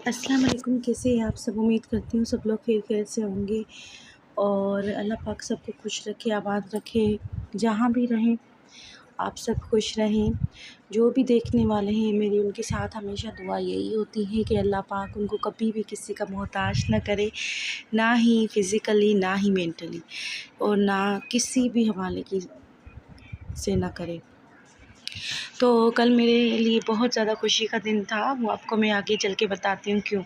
अस्सलाम वालेकुम। कैसे हैं आप सब? उम्मीद करती हूँ सब लोग खैर से होंगे और अल्लाह पाक सबको खुश रखे, आबाद रखे। जहाँ भी रहें आप सब खुश रहें। जो भी देखने वाले हैं मेरी उनके साथ हमेशा दुआ यही होती है कि अल्लाह पाक उनको कभी भी किसी का मोहताज ना करे, ना ही फ़िज़िकली ना ही मेंटली, और ना किसी भी हवाले की से ना करे। तो कल मेरे लिए बहुत ज़्यादा खुशी का दिन था, वो आपको मैं आगे चल के बताती हूँ क्यों।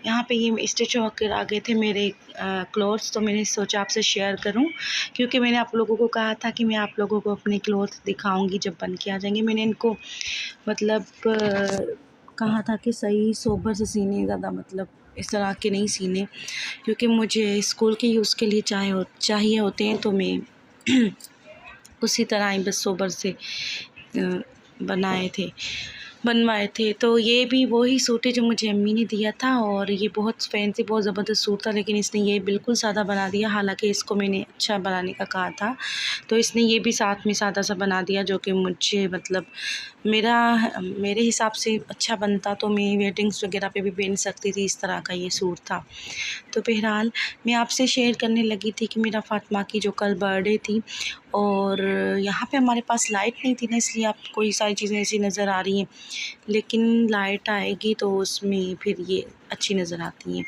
यहाँ पे ये स्टिच होकर आ गए थे मेरे क्लॉथ्स, तो मैंने सोचा आपसे शेयर करूँ, क्योंकि मैंने आप लोगों को कहा था कि मैं आप लोगों को अपने क्लॉथ दिखाऊंगी जब बन के आ जाएंगे। मैंने इनको मतलब कहा था कि सही सोबर से सीने, ज़्यादा मतलब इस तरह के नहीं सीने, क्योंकि मुझे स्कूल के यूज़ के लिए चाहिए होते हैं, तो मैं उसी तरह ही बस सोबर से बनवाए थे। तो ये भी वही सूट है जो मुझे अम्मी ने दिया था, और ये बहुत फैंसी, बहुत ज़बरदस्त सूट था, लेकिन इसने ये बिल्कुल सादा बना दिया। हालांकि इसको मैंने अच्छा बनाने का कहा था, तो इसने ये भी साथ में सादा सा बना दिया, जो कि मुझे मतलब मेरे हिसाब से अच्छा बनता तो मैं वेडिंग्स वगैरह पे भी पहन सकती थी। इस तरह का ये सूट था। तो बहरहाल मैं आपसे शेयर करने लगी थी कि मेरा फ़ातिमा की जो कल बर्थडे थी, और यहाँ पे हमारे पास लाइट नहीं थी ना, इसलिए आपको ये सारी चीज़ें ऐसी नज़र आ रही हैं, लेकिन लाइट आएगी तो उसमें फिर ये अच्छी नज़र आती हैं।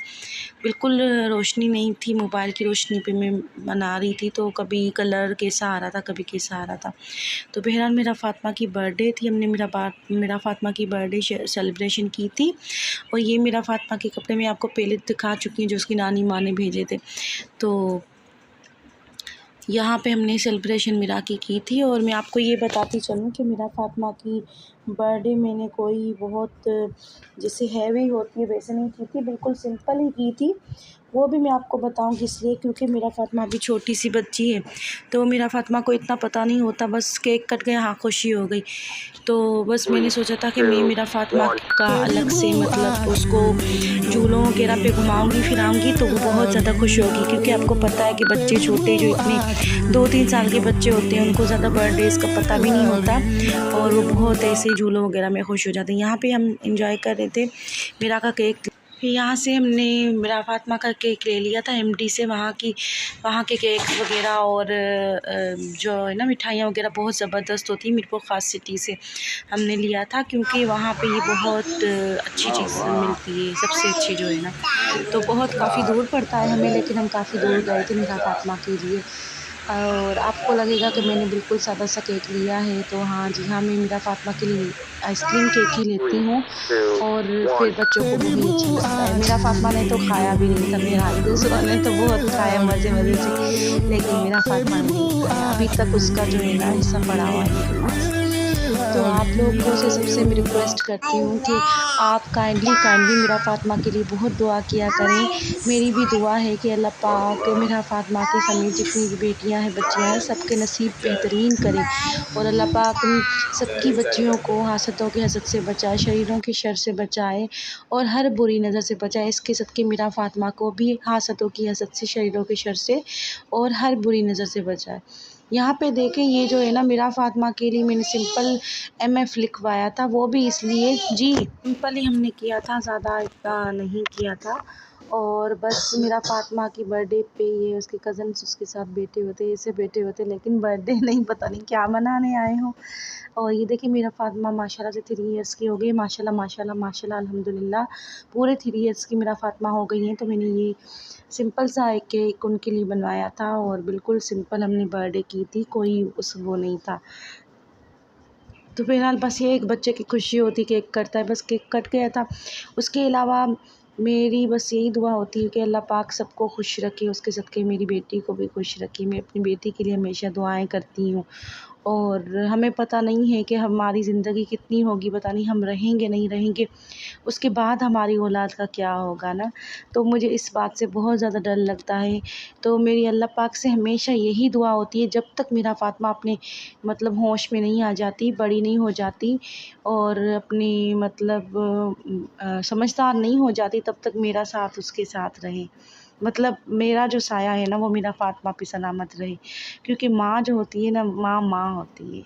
बिल्कुल रोशनी नहीं थी, मोबाइल की रोशनी पे मैं बना रही थी, तो कभी कलर कैसा आ रहा था, कभी कैसा आ रहा था। तो बहरहाल मेरा फ़ातिमा की बर्थडे थी, हमने मेरा फ़ातिमा की बर्थडे सेलिब्रेशन की थी। और ये मेरा फ़ातिमा के कपड़े मैं आपको पहले दिखा चुकी हूँ, जो उसकी नानी माँ ने भेजे थे। तो यहाँ पे हमने सेलिब्रेशन मेरा की थी, और मैं आपको ये बताती चलूँ कि मेरा फ़ातिमा की बर्थडे मैंने कोई बहुत जैसे हैवी होती है वैसे नहीं की थी, बिल्कुल सिंपल ही की थी। वो भी मैं आपको बताऊँगी इसलिए क्योंकि मेरा फ़ातिमा अभी छोटी सी बच्ची है, तो मेरा फ़ातिमा को इतना पता नहीं होता, बस केक कट गया, हाँ खुशी हो गई। तो बस मैंने सोचा था कि मैं मेरा फ़ातिमा का अलग से मतलब उसको झूलों वगैरह पे घुमाऊँगी फिराऊँगी, तो वो बहुत ज़्यादा खुश होगी, क्योंकि आपको पता है कि बच्चे छोटे जो इतने 2-3 साल के बच्चे होते हैं, उनको ज़्यादा बर्थडेज़ का पता भी नहीं होता, और वो बहुत ऐसे झूलों वगैरह में खुश हो जाते हैं। यहाँ पे हम एंजॉय कर रहे थे, मेरा का केक। फिर यहाँ से हमने मेरा फ़ातिमा का केक ले लिया था एमडी से, वहाँ के केक वगैरह और जो है ना मिठाइयाँ वगैरह बहुत ज़बरदस्त होती है। मीरपुर ख़ास सिटी से हमने लिया था, क्योंकि वहाँ पे ये बहुत अच्छी चीज़ मिलती है, सबसे अच्छी जो है ना। तो बहुत काफ़ी दूर पड़ता है हमें, लेकिन हम काफ़ी दूर गए थे मेरा फ़ातिमा के लिए। और आपको लगेगा कि मैंने बिल्कुल सादा सा केक लिया है, तो हाँ जी हाँ, मैं मेरा फ़ातिमा के लिए आइसक्रीम केक ही लेती हूँ, और फिर बच्चों को वही अच्छा लगता है। मेरा फ़ातिमा ने तो खाया भी नहीं था बहरहाल, दूसरों ने तो बहुत खाया मज़े से, लेकिन मेरा फ़ातिमा ने नहीं खाया। अभी तक उसका जो है ना हिस्सा पड़ा हुआ है मेरे पास। तो आप लोगों से सबसे मैं रिक्वेस्ट करती हूँ कि आप काइंडली मेरा फ़ातिमा के लिए बहुत दुआ किया करें। मेरी भी दुआ है कि अल्लाह पाक मेरा फ़ातिमा के समेत जितनी भी बेटियाँ हैं, बच्चियाँ हैं, सबके नसीब बेहतरीन करे, और अल्लाह पाक सबकी बच्चियों को हासदों के हसद से बचाए, शरीरों के शर से बचाए, और हर बुरी नज़र से बचाए। इसके सदके मेरा फ़ातिमा को भी हासदों की हसद से, शरीरों के शर से, और हर बुरी नज़र से बचाए। यहाँ पे देखें, ये जो है ना मेरा फ़ातिमा के लिए मैंने सिंपल एमएफ लिखवाया था, वो भी इसलिए जी सिंपल ही हमने किया था, ज़्यादा इतना नहीं किया था। और बस मेरा फ़ातिमा की बर्थडे पे ये उसके कज़न्स उसके साथ बैठे होते, ऐसे बैठे होते, लेकिन बर्थडे नहीं, पता नहीं क्या मनाने आए हों। और ये देखिए मेरा फ़ातिमा माशाल्लाह से 3 इयर्स की हो गई, माशाल्लाह माशाल्लाह माशाल्लाह अल्हम्दुलिल्लाह, पूरे 3 इयर्स की मेरा फ़ातिमा हो गई हैं। तो मैंने ये सिंपल सा एक केक उनके लिए बनवाया था, और बिल्कुल सिंपल हमने बर्थडे की थी, कोई वो नहीं था। तो फ़िलहाल बस ये एक बच्चे की खुशी होती, केक कटता है, बस केक कट गया था। उसके अलावा मेरी बस यही दुआ होती है कि अल्लाह पाक सबको खुश रखे, उसके सदक़े मेरी बेटी को भी खुश रखे। मैं अपनी बेटी के लिए हमेशा दुआएँ करती हूँ, और हमें पता नहीं है कि हमारी ज़िंदगी कितनी होगी, पता नहीं हम रहेंगे नहीं रहेंगे, उसके बाद हमारी औलाद का क्या होगा ना। तो मुझे इस बात से बहुत ज़्यादा डर लगता है। तो मेरी अल्लाह पाक से हमेशा यही दुआ होती है, जब तक मेरा फ़ातिमा अपने मतलब होश में नहीं आ जाती, बड़ी नहीं हो जाती, और अपनी मतलब समझदार नहीं हो जाती, तब तक मेरा साथ उसके साथ रहे। मतलब मेरा जो साया है ना, वो मेरा फ़ातिमा पे सलामत रहे, क्योंकि माँ जो होती है ना, माँ माँ होती है,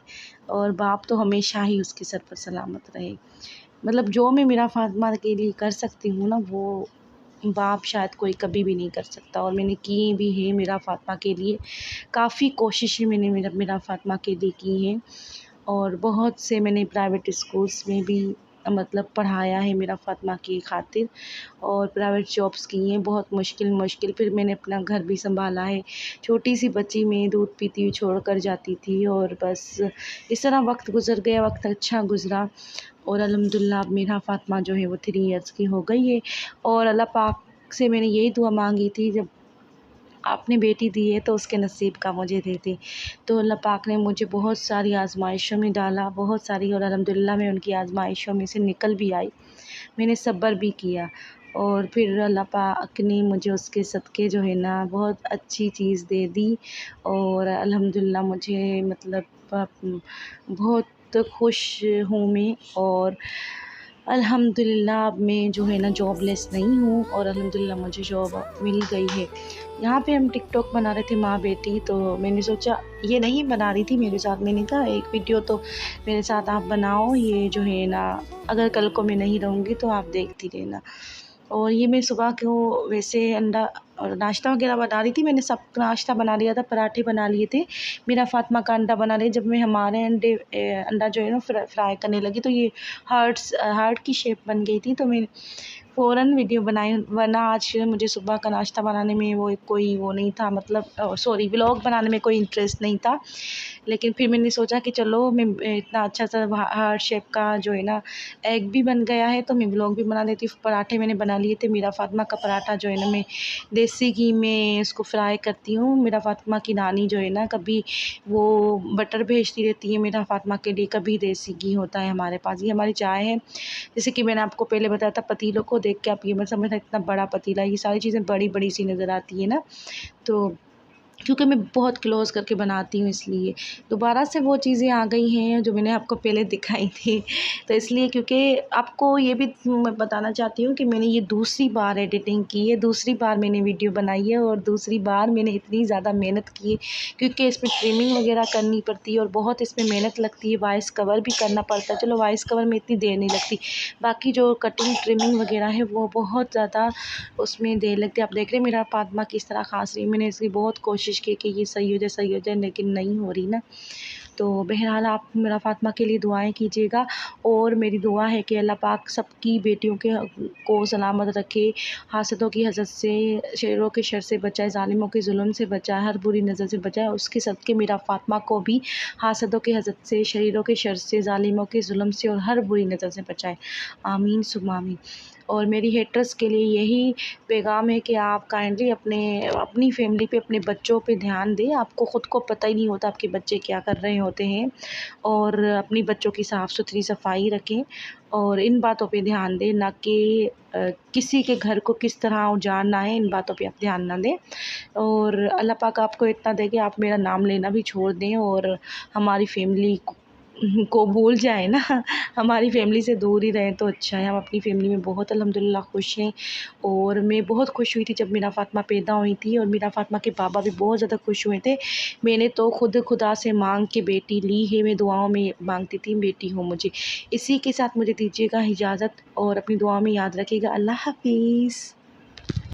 और बाप तो हमेशा ही उसके सर पर सलामत रहे। मतलब जो मैं मेरा फ़ातिमा के लिए कर सकती हूँ ना, वो बाप शायद कोई कभी भी नहीं कर सकता। और मैंने की भी है मेरा फ़ातिमा के लिए, काफ़ी कोशिशें मैंने मेरा फ़ातिमा के लिए की हैं। और बहुत से मैंने प्राइवेट स्कूल्स में भी मतलब पढ़ाया है मेरा फ़ातिमा की खातिर, और प्राइवेट जॉब्स की हैं बहुत मुश्किल। फिर मैंने अपना घर भी सँभाला है। छोटी सी बच्ची मैं दूध पीती हुई छोड़ कर जाती थी, और बस इस तरह वक्त गुज़र गया, वक्त अच्छा गुज़रा। और अल्हम्दुलिल्लाह अब मेरा फ़ातिमा जो है वो 3 इयर्स की हो गई है। और अल्लाह पाक से मैंने यही दुआ मांगी थी, जब आपने बेटी दी है तो उसके नसीब का मुझे दे दे। तो अल्लाह पाक ने मुझे बहुत सारी आज़माइशों में डाला, बहुत सारी, और अल्हम्दुलिल्लाह मैं उनकी आज़माइशों में से निकल भी आई। मैंने सब्र भी किया, और फिर अल्लाह पाक ने मुझे उसके सदक़े जो है ना बहुत अच्छी चीज़ दे दी। और अल्हम्दुलिल्लाह मुझे मतलब बहुत खुश हूँ मैं। और अल्हम्दुलिल्लाह अब मैं जो है ना जॉबलेस नहीं हूँ, और अल्हम्दुलिल्लाह मुझे जॉब मिल गई है। यहाँ पे हम टिकटॉक बना रहे थे माँ बेटी, तो मैंने सोचा, ये नहीं बना रही थी मेरे साथ, मैंने कहा एक वीडियो तो मेरे साथ आप बनाओ, ये जो है ना अगर कल को मैं नहीं रहूँगी तो आप देखती रहना। और ये मैं सुबह को वैसे अंडा और नाश्ता वगैरह बना रही थी, मैंने सब नाश्ता बना लिया था, पराठे बना लिए थे। मेरा फ़ातिमा का अंडा बना रही, जब मैं हमारे अंडा जो है ना फ्राई करने लगी, तो ये हार्ट की शेप बन गई थी। तो मैं फ़ौरन वीडियो बनाई, वरना आज मुझे सुबह का नाश्ता बनाने में कोई वो नहीं था, मतलब सॉरी, व्लॉग बनाने में कोई इंटरेस्ट नहीं था। लेकिन फिर मैंने सोचा कि चलो, मैं इतना अच्छा सा हार्ट शेप का जो है ना एग भी बन गया है, तो मैं व्लॉग भी बना देती हूँ। पराठे मैंने बना लिए थे। मेरा फ़ातिमा का पराठा जो है ना, मैं देसी घी में उसको फ्राई करती हूँ। मेरा फ़ातिमा की नानी जो है ना, कभी वो बटर भेजती रहती है मेरा फ़ातिमा के लिए, कभी देसी घी होता है हमारे पास। ये हमारी चाय है। जैसे कि मैंने आपको पहले बताया था, पतीलों को देख के आप ये मत समझना इतना बड़ा पतीला, ये सारी चीज़ें बड़ी-बड़ी सी नज़र आती है ना, तो क्योंकि मैं बहुत क्लोज़ करके बनाती हूँ, इसलिए दोबारा से वो चीज़ें आ गई हैं जो मैंने आपको पहले दिखाई थी। तो इसलिए, क्योंकि आपको ये भी मैं बताना चाहती हूँ कि मैंने ये दूसरी बार एडिटिंग की है, दूसरी बार मैंने वीडियो बनाई है, और दूसरी बार मैंने इतनी ज़्यादा मेहनत की है, क्योंकि इसमें ट्रिमिंग वगैरह करनी पड़ती है और बहुत इसमें मेहनत लगती है। वॉइस कवर भी करना पड़ता है। चलो, वॉइस कवर में इतनी देर नहीं लगती, बाकी जो कटिंग ट्रिमिंग वगैरह है वो बहुत ज़्यादा उसमें देर लगती है। आप देख रहे हैं मेरा फ़ातिमा किस तरह खाँस रही है। मैंने इसकी बहुत कोशिश की कि ये सही हो जाए, लेकिन नहीं हो रही ना। तो बहरहाल, आप मेरा फ़ातिमा के लिए दुआएं कीजिएगा, और मेरी दुआ है कि अल्लाह पाक सबकी बेटियों के को सलामत रखे, हासदों की हसद से, शेरों के शर से बचाए, ज़ालिमों के जुल्म से बचाए, हर बुरी नज़र से बचाए। उसके सदक़े मेरा फ़ातिमा को भी हासदों के हसद से, शरीरों के शर से, ज़ालिमों के जुल्म से और हर बुरी नज़र से बचाए। आमीन सुम्मा आमीन। और मेरी हेटर्स के लिए यही पैगाम है कि आप काइंडली अपनी फैमिली पे, अपने बच्चों पे ध्यान दें। आपको ख़ुद को पता ही नहीं होता आपके बच्चे क्या कर रहे होते हैं, और अपनी बच्चों की साफ़ सुथरी सफाई रखें, और इन बातों पे ध्यान दें, ना कि किसी के घर को किस तरह उजाड़ना है, इन बातों पे आप ध्यान ना दें। और अल्लाह पाक आपको इतना दे कि आप मेरा नाम लेना भी छोड़ दें, और हमारी फैमिली को भूल जाए ना, हमारी फैमिली से दूर ही रहें तो अच्छा है। हम अपनी फैमिली में बहुत अल्हम्दुलिल्लाह खुश हैं, और मैं बहुत खुश हुई थी जब मेरा फ़ातिमा पैदा हुई थी, और मेरा फ़ातिमा के पापा भी बहुत ज़्यादा खुश हुए थे। मैंने तो खुद खुदा से मांग के बेटी ली है। मैं दुआओं में मांगती थी बेटी हो मुझे। इसी के साथ मुझे दीजिएगा इजाज़त, और अपनी दुआ में याद रखिएगा। अल्लाह हाफ़िज़।